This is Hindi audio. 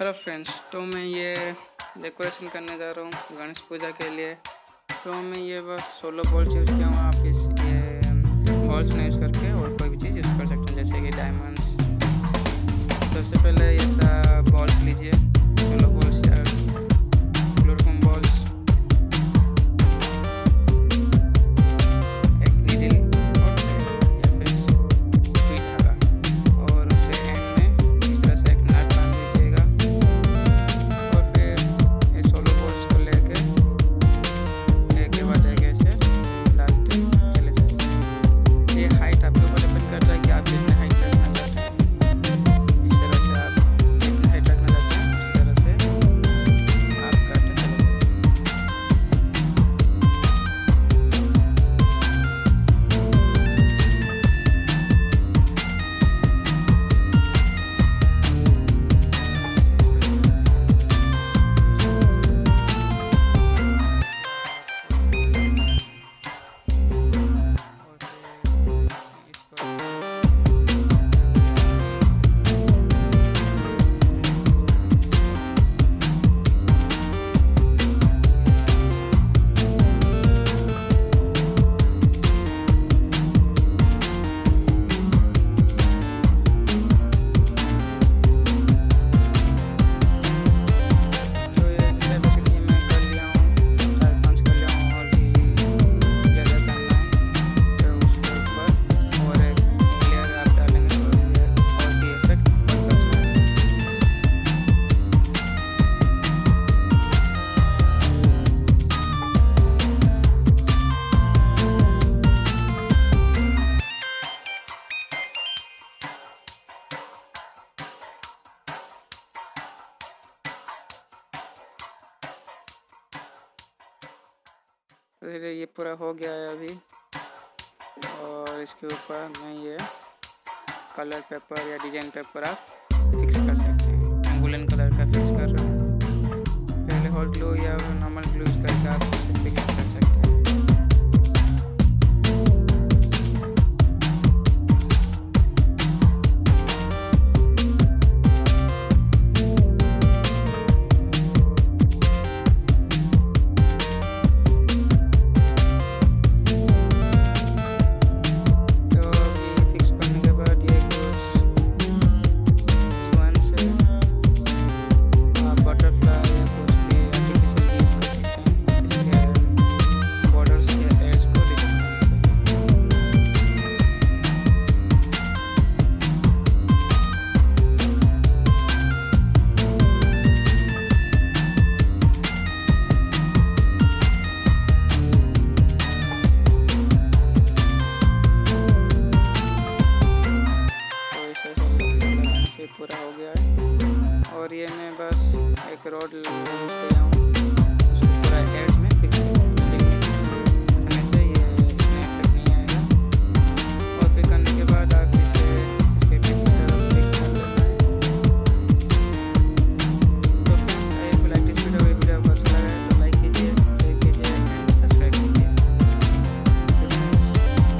हेलो फ्रेंड्स, तो मैं ये डेकोरेशन करने जा रहा हूँ गणेश पूजा के लिए। तो मैं ये बस सोलो बॉल्स यूज़ किया हूँ। आप इस ये बॉल्स ना यूज़ करके और कोई भी चीज़ यूज़ कर सकते हैं, जैसे कि डायमंड्स। सबसे पहले ये बॉल्स लीजिए, सोलो बॉल्स या क्लोरोफॉर्म बॉल्स, एक नीडल या फिर सुई धागा, और उसे एंड में इस तरह से एक नट बांध दीजिएगा। और फिर ये सोलो बॉल्स को लेके एक के बाद एक ऐसे डालते चले जाइए। ये हाइट आपके ऊपर डिपेंड करता है कि आप कितने हाइट रखना चाहते हैं। इस तरह से आप कितने हाइट रखना चाहते हैं, उस तरह से आप करते चले जाइए। फिर ये पूरा हो गया है अभी, और इसके ऊपर मैं ये कलर पेपर या डिजाइन पेपर आप फिक्स कर सकते हैं। एंगुलन कलर का फिक्स कर रहा हूँ। पहले हॉट ग्लू या नॉर्मल ग्लू यूज करके आप इसे फिक्स